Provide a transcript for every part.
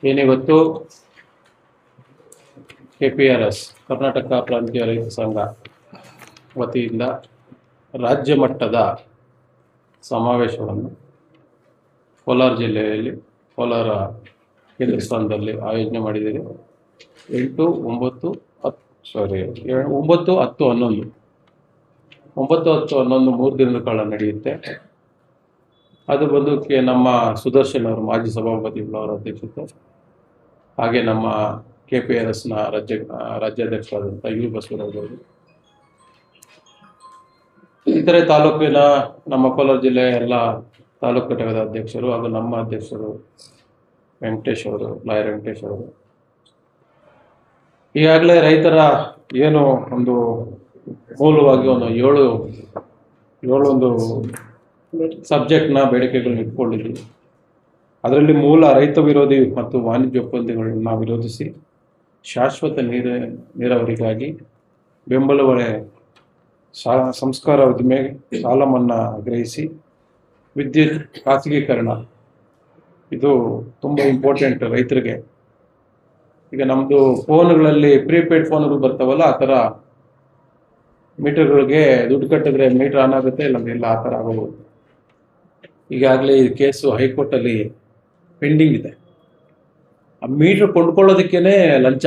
ಏನಿವತ್ತು KPRS ಕರ್ನಾಟಕ ಪ್ರಾಂತೀಯ ರೈತ ಸಂಘ ವತಿಯಿಂದ ರಾಜ್ಯ ಮಟ್ಟದ ಸಮಾವೇಶವನ್ನು ಕೋಲಾರ ಜಿಲ್ಲೆಯಲ್ಲಿ ಕೋಲಾರ ಕೇಂದ್ರ ಸ್ಥಾನದಲ್ಲಿ ಆಯೋಜನೆ ಮಾಡಿದ್ದೀರಿ. 8, 9, 10, 11 3 ದಿನದ ಕಾಲ ನಡೆಯುತ್ತೆ. ಅದು ಬಂದು ನಮ್ಮ ಸುದರ್ಶನ್ ಅವರು ಮಾಜಿ ಸಭಾಪತಿಗಳವರ ಅಧ್ಯಕ್ಷತೆ, ಹಾಗೆ ನಮ್ಮ KPRSನ ರಾಜ್ಯಾಧ್ಯಕ್ಷರಾದಂಥ ಯು ಬಸವರಾಜ್ ಅವರು, ಇತರೆ ತಾಲೂಕಿನ ನಮ್ಮ ಕೋಲಾರ ಜಿಲ್ಲೆಯ ಎಲ್ಲ ತಾಲೂಕು ಘಟಕದ ಅಧ್ಯಕ್ಷರು ಹಾಗೂ ನಮ್ಮ ಅಧ್ಯಕ್ಷರು ವೆಂಕಟೇಶ್ ಅವರು, ಲಾಯರ್ ವೆಂಕಟೇಶ್ ಅವರು, ಈಗಾಗಲೇ ರೈತರ ಏನು ಒಂದು ಮೂಲವಾಗಿ ಒಂದು ಏಳು ಸಬ್ಜೆಕ್ಟ್ನ ಬೇಡಿಕೆಗಳನ್ನ ಇಟ್ಕೊಂಡಿದ್ದೀವಿ. ಅದರಲ್ಲಿ ಮೂಲ ರೈತ ವಿರೋಧಿ ಮತ್ತು ವಾಣಿಜ್ಯ ಒಪ್ಪಂದಗಳನ್ನ ವಿರೋಧಿಸಿ ಶಾಶ್ವತ ನೀರಾವರಿಗಾಗಿ ಬೆಂಬಲ ಬೆಲೆ ಸಂಸ್ಕಾರ ಉದ್ದಿಮೆ ಸಾಲ ಮನ್ನಾ ಆಗ್ರಹಿಸಿ ವಿದ್ಯುತ್ ಖಾಸಗೀಕರಣ ಇದು ತುಂಬ ಇಂಪಾರ್ಟೆಂಟ್ ರೈತರಿಗೆ. ಈಗ ನಮ್ಮದು ಫೋನ್ಗಳಲ್ಲಿ ಪ್ರೀಪೇಯ್ಡ್ ಫೋನ್ಗಳು ಬರ್ತಾವಲ್ಲ, ಆ ಥರ ಮೀಟರ್ಗಳಿಗೆ ದುಡ್ಡು ಕಟ್ಟಿದ್ರೆ ಮೀಟರ್ ಆನ್ ಆಗುತ್ತೆ, ಇಲ್ಲ ಆ ಥರ ಆಗೋದು. ಈಗಾಗಲೇ ಈ ಕೇಸು ಹೈಕೋರ್ಟಲ್ಲಿ ಪೆಂಡಿಂಗ್ ಇದೆ. ಆ ಮೀಟ್ರ್ ಕೊಂಡ್ಕೊಳ್ಳೋದಕ್ಕೇನೆ ಲಂಚ,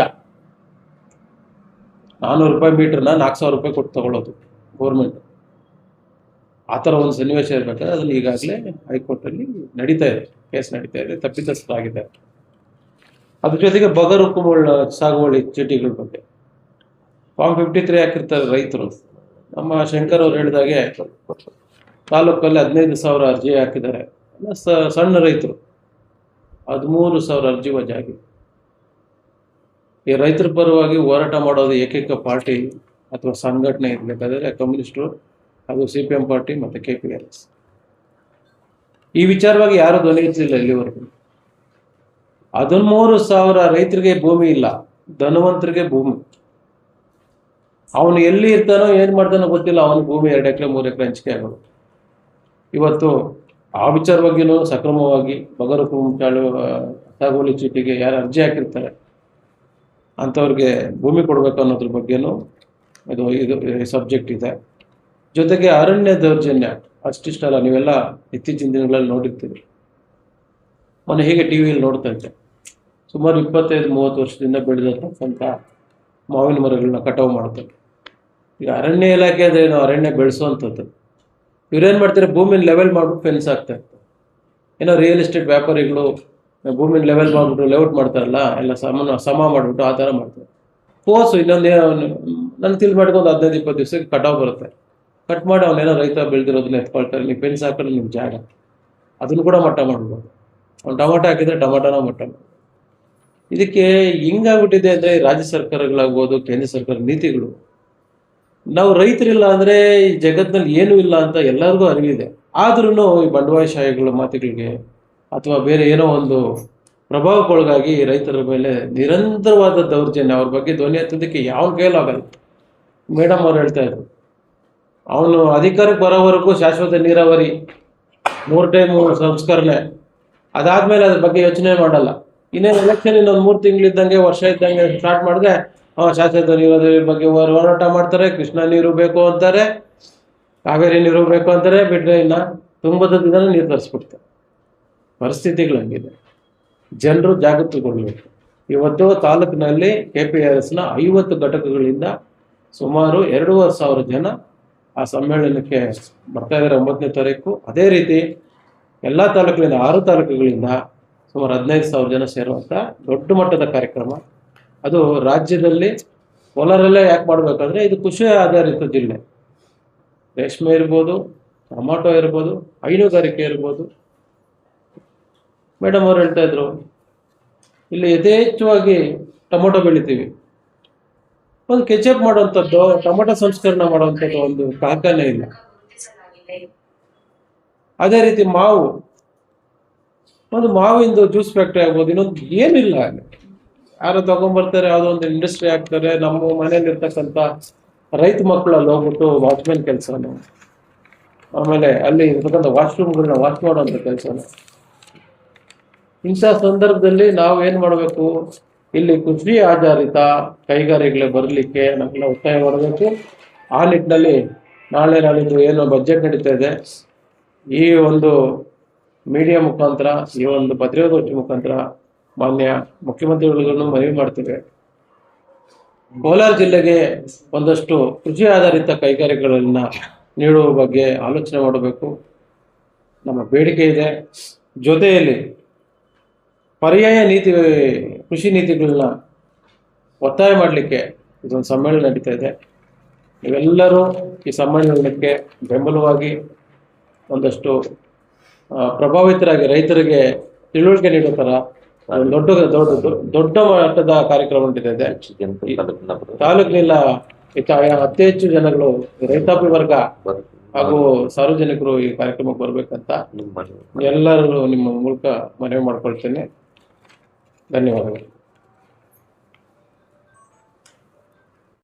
400 ರೂಪಾಯಿ ಮೀಟ್ರನ್ನ 4,000 ರೂಪಾಯಿ ಕೊಟ್ಟು ತಗೊಳ್ಳೋದು ಗೌರ್ಮೆಂಟ್. ಆ ಥರ ಒಂದು ಸನ್ನಿವೇಶ ಇರಬೇಕಾದ್ರೆ ಅದನ್ನು ಈಗಾಗಲೇ ಹೈಕೋರ್ಟಲ್ಲಿ ಕೇಸ್ ನಡೀತಾ ಇದೆ, ತಪ್ಪಿತಸ್ಥರಾಗಿದೆ. ಅದ್ರ ಜೊತೆಗೆ ಬಗರ್ ಹುಕುಮುಗಳ ಸಾಗುವಳಿ ಚೀಟಿಗಳ ಬಗ್ಗೆ ಫಾರ್ಮ್ 53 ಹಾಕಿರ್ತಾರೆ ರೈತರು. ನಮ್ಮ ಶಂಕರ್ ಅವ್ರು ಹೇಳಿದಾಗೆ ತಾಲೂಕಲ್ಲಿ 15,000 ಅರ್ಜಿ ಹಾಕಿದ್ದಾರೆ. ಸಣ್ಣ ರೈತರು 13,000 ಅರ್ಜಿ ವಜಾಗಿದೆ. ಈ ರೈತರ ಪರವಾಗಿ ಹೋರಾಟ ಮಾಡೋದು ಏಕೈಕ ಪಾರ್ಟಿ ಅಥವಾ ಸಂಘಟನೆ ಇರಬೇಕಾದ್ರೆ ಕಮ್ಯುನಿಸ್ಟರು, ಅದು CPM ಪಾರ್ಟಿ ಮತ್ತು KPRS. ಈ ವಿಚಾರವಾಗಿ ಯಾರು ಧ್ವನಿ ಎತ್ತಲಿಲ್ಲ ಇಲ್ಲಿವರೆಗೂ. 13,000 ರೈತರಿಗೆ ಭೂಮಿ ಇಲ್ಲ, ಧನವಂತರಿಗೆ ಭೂಮಿ. ಅವನು ಎಲ್ಲಿ ಇರ್ತಾನೋ ಏನು ಮಾಡ್ತಾನೋ ಗೊತ್ತಿಲ್ಲ, ಅವನ ಭೂಮಿ 2 ಎಕರೆ 3 ಎಕರೆ ಹಂಚಿಕೆ ಆಗೋದು. ಇವತ್ತು ಆ ವಿಚಾರವಾಗಿಯೂ ಸಕ್ರಮವಾಗಿ ಬಗರ್ ಹುಕುಂ ಸಾಗುವಳಿ ಚೀಟಿಗೆ ಯಾರು ಅರ್ಜಿ ಹಾಕಿರ್ತಾರೆ ಅಂಥವ್ರಿಗೆ ಭೂಮಿ ಕೊಡಬೇಕು ಅನ್ನೋದ್ರ ಬಗ್ಗೆನೂ ಇದು ಸಬ್ಜೆಕ್ಟ್ ಇದೆ. ಜೊತೆಗೆ ಅರಣ್ಯ ದೌರ್ಜನ್ಯ ಅಷ್ಟಿಷ್ಟಲ್ಲ, ನೀವೆಲ್ಲ ಇತ್ತೀಚಿನ ದಿನಗಳಲ್ಲಿ ನೋಡಿರ್ತೀವಿ. ಮೊನ್ನೆ ಹೇಗೆ TVಯಲ್ಲಿ ನೋಡ್ತಾ ಇದ್ದೆ, ಸುಮಾರು 25-30 ವರ್ಷದಿಂದ ಬೆಳೆದಂಥ ಮಾವಿನ ಮರಗಳನ್ನ ಕಟಾವು ಮಾಡ್ತಾರೆ. ಈಗ ಅರಣ್ಯ ಇಲಾಖೆ ಅದೇನು ಅರಣ್ಯ ಬೆಳೆಸುವಂಥದ್ದು, ಇವ್ರೇನು ಮಾಡ್ತಾರೆ, ಭೂಮಿನ ಲೆವೆಲ್ ಮಾಡ್ಬಿಟ್ಟು ಫೆನ್ಸ್ ಆಗ್ತಾ ಇರ್ತಾರೆ. ಏನೋ ರಿಯಲ್ ಎಸ್ಟೇಟ್ ವ್ಯಾಪಾರಿಗಳು ಭೂಮಿನ ಲೆವೆಲ್ ಮಾಡಿಬಿಟ್ಟು ಲೇಔಟ್ ಮಾಡ್ತಾರಲ್ಲ, ಎಲ್ಲ ಸಮ ಮಾಡಿಬಿಟ್ಟು ಆ ಥರ ಮಾಡ್ತಾರೆ. ಇನ್ನೊಂದು ನನ್ನ ತಿಳಿ ಮಾಡ್ಕೊಂಡು 15-20 ದಿವಸಕ್ಕೆ ಕಟಾವು ಬರುತ್ತೆ. ಕಟ್ ಮಾಡಿ ಅವನೇನೋ ರೈತ ಬೆಳೆದಿರೋದನ್ನ ಎತ್ಕೊಳ್ತಾರೆ. ನೀವು ಫೆನ್ಸ್ ಹಾಕಿದ್ರೆ ನಿಮ್ಮ ಜಾಗ, ಅದನ್ನು ಕೂಡ ಮಟ್ಟ ಮಾಡ್ಬೋದು. ಅವ್ನು ಟೊಮಾಟೊ ಹಾಕಿದರೆ ಟೊಮಾಟೋನ ಮಟ್ಟ ಮಾಡ್ಬೋದು. ಇದಕ್ಕೆ ಹಿಂಗಾಗ್ಬಿಟ್ಟಿದೆ ಅಂದರೆ ರಾಜ್ಯ ಸರ್ಕಾರಗಳಾಗ್ಬೋದು, ಕೇಂದ್ರ ಸರ್ಕಾರ ನೀತಿಗಳು. ನಾವು ರೈತರಿಲ್ಲ ಅಂದರೆ ಈ ಜಗತ್ತಿನಲ್ಲಿ ಏನೂ ಇಲ್ಲ ಅಂತ ಎಲ್ಲರಿಗೂ ಅರಿವಿದೆ. ಆದ್ರೂ ಈ ಬಂಡವಾಳಶಾಹಿಗಳ ಮಾತುಗಳಿಗೆ ಅಥವಾ ಬೇರೆ ಏನೋ ಒಂದು ಪ್ರಭಾವಕ್ಕೊಳಗಾಗಿ ರೈತರ ಮೇಲೆ ನಿರಂತರವಾದ ದೌರ್ಜನ್ಯ, ಅವ್ರ ಬಗ್ಗೆ ಧ್ವನಿ ಎತ್ತೋದಕ್ಕೆ ಯಾವ ಕೈಲಾಗಲ್ಲ. ಮೇಡಮ್ ಅವ್ರು ಹೇಳ್ತಾ ಇದ್ರು, ಅವನು ಅಧಿಕಾರಕ್ಕೆ ಬರೋವರೆಗೂ ಶಾಶ್ವತ ನೀರಾವರಿ 3 ಟೈಮ್ ಸಂಸ್ಕರಣೆ, ಅದಾದ್ಮೇಲೆ ಅದ್ರ ಬಗ್ಗೆ ಯೋಚನೆ ಮಾಡಲ್ಲ. ಇನ್ನೇನು ಎಲೆಕ್ಷನ್ ಇನ್ನೊಂದು 3 ತಿಂಗಳಿದ್ದಂಗೆ ವರ್ಷ ಇದ್ದಂಗೆ ಸ್ಟಾರ್ಟ್ ಮಾಡಿದ್ರೆ ಶಾಶ್ವತ ನೀರಾವರಿ ಬಗ್ಗೆ ಹೋರಾಟ ಮಾಡ್ತಾರೆ. ಕೃಷ್ಣಾ ನೀರು ಬೇಕು ಅಂತಾರೆ, ಕಾವೇರಿ ನೀರು ಬೇಕು ಅಂತಾರೆ, ಬಿಟ್ಟರೆ ಇನ್ನು ತುಂಗಭದ್ರಾ ನೀರು ತರಿಸ್ಬಿಡ್ತಾರೆ. ಪರಿಸ್ಥಿತಿಗಳು ಹಂಗಿದೆ. ಜನರು ಜಾಗೃತಿಗೊಳ್ಬೇಕು. ಇವತ್ತು ತಾಲೂಕಿನಲ್ಲಿ KPRSನ 50 ಘಟಕಗಳಿಂದ ಸುಮಾರು 2,500 ಜನ ಆ ಸಮ್ಮೇಳನಕ್ಕೆ ಬರ್ತಾ ಇದ್ದಾರೆ 9ನೇ ತಾರೀಕು. ಅದೇ ರೀತಿ ಎಲ್ಲ ತಾಲೂಕುಗಳಿಂದ 6 ತಾಲೂಕುಗಳಿಂದ ಸುಮಾರು 15,000 ಜನ ಸೇರುವಂಥ ದೊಡ್ಡ ಮಟ್ಟದ ಕಾರ್ಯಕ್ರಮ. ಅದು ರಾಜ್ಯದಲ್ಲಿ ಕೋಲಾರಲ್ಲೇ ಯಾಕೆ ಮಾಡಬೇಕಂದ್ರೆ ಇದು ಕೃಷಿ ಆಧಾರಿತ ಜಿಲ್ಲೆ. ರೇಷ್ಮೆ ಇರ್ಬೋದು, ಟೊಮಾಟೊ ಇರ್ಬೋದು, ಹೈನುಗಾರಿಕೆ ಇರ್ಬೋದು. ಮೇಡಮ್ ಅವ್ರು ಹೇಳ್ತಾ ಇದ್ರು, ಇಲ್ಲಿ ಯಥೇಚ್ಛವಾಗಿ ಟೊಮೊಟೊ ಬೆಳಿತೀವಿ. ಒಂದು ಕೆಚಪ್ ಮಾಡುವಂಥದ್ದು, ಟೊಮೊಟೊ ಸಂಸ್ಕರಣೆ ಮಾಡುವಂಥದ್ದು ಒಂದು ಕಾರ್ಖಾನೆ ಇಲ್ಲ. ಅದೇ ರೀತಿ ಒಂದು ಮಾವಿಂದು ಜ್ಯೂಸ್ ಫ್ಯಾಕ್ಟ್ರಿ ಆಗ್ಬೋದು, ಇನ್ನೊಂದು ಏನಿಲ್ಲ. ಯಾರು ತಗೊಂಡ್ಬರ್ತಾರೆ, ಯಾವುದೋ ಒಂದು ಇಂಡಸ್ಟ್ರಿ ಹಾಕ್ತಾರೆ. ನಮ್ಮ ಮನೇಲಿ ಇರ್ತಕ್ಕಂಥ ರೈತ ಮಕ್ಕಳಲ್ಲಿ ಹೋಗ್ಬಿಟ್ಟು ವಾಚ್ಮೆನ್ ಕೆಲಸನು, ಆಮೇಲೆ ಅಲ್ಲಿ ಇರ್ತಕ್ಕಂಥ ವಾಶ್ರೂಮ್ಗಳನ್ನ ವಾಶ್ ಮಾಡುವಂಥ ಕೆಲಸನು, ಇಂಥ ಸಂದರ್ಭದಲ್ಲಿ ನಾವು ಏನು ಮಾಡಬೇಕು, ಇಲ್ಲಿ ಕೃಷಿ ಆಧಾರಿತ ಕೈಗಾರಿಕೆಗಳು ಬರಲಿಕ್ಕೆ ನಾವೆಲ್ಲ ಒತ್ತಾಯ ಮಾಡಬೇಕು. ಆ ನಿಟ್ಟಿನಲ್ಲಿ ನಾಳೆ ನಾಳಿದ್ದು ಏನು ಬಜೆಟ್ ನಡೀತಾ ಇದೆ, ಈ ಒಂದು ಮೀಡಿಯಾ ಮುಖಾಂತರ, ಈ ಒಂದು ಪತ್ರಿಕಾಗೋಷ್ಠಿ ಮುಖಾಂತರ ಮಾನ್ಯ ಮುಖ್ಯಮಂತ್ರಿಗಳಿಗೂ ಮನವಿ ಮಾಡ್ತೇವೆ. ಕೋಲಾರ ಜಿಲ್ಲೆಗೆ ಒಂದಷ್ಟು ಕೃಷಿ ಆಧಾರಿತ ಕೈಗಾರಿಕೆಗಳನ್ನ ನೀಡುವ ಬಗ್ಗೆ ಆಲೋಚನೆ ಮಾಡಬೇಕು, ನಮ್ಮ ಬೇಡಿಕೆ ಇದೆ. ಜೊತೆಯಲ್ಲಿ ಪರ್ಯಾಯ ನೀತಿ, ಕೃಷಿ ನೀತಿಗಳನ್ನ ಒತ್ತಾಯ ಮಾಡಲಿಕ್ಕೆ ಇದೊಂದು ಸಮ್ಮೇಳನ ನಡೀತಾ ಇದೆ. ನೀವೆಲ್ಲರೂ ಈ ಸಮ್ಮೇಳನಕ್ಕೆ ಬೆಂಬಲವಾಗಿ ಒಂದಷ್ಟು ಪ್ರಭಾವಿತರಾಗಿ ರೈತರಿಗೆ ತಿಳುವಳಿಕೆ ನೀಡೋ ಥರ ದೊಡ್ಡ ಮಟ್ಟದ ಕಾರ್ಯಕ್ರಮ ನಡೀತಾ ಇದೆ. ತಾಲೂಕಿನ ಅತಿ ಹೆಚ್ಚು ಜನಗಳು ರೈತಾಪಿ ವರ್ಗ ಹಾಗೂ ಸಾರ್ವಜನಿಕರು ಈ ಕಾರ್ಯಕ್ರಮಕ್ಕೆ ಬರ್ಬೇಕಂತ ಎಲ್ಲರೂ ನಿಮ್ಮ ಮೂಲಕ ಮನವಿ ಮಾಡ್ಕೊಳ್ತೇನೆ. ಧನ್ಯವಾದಗಳು.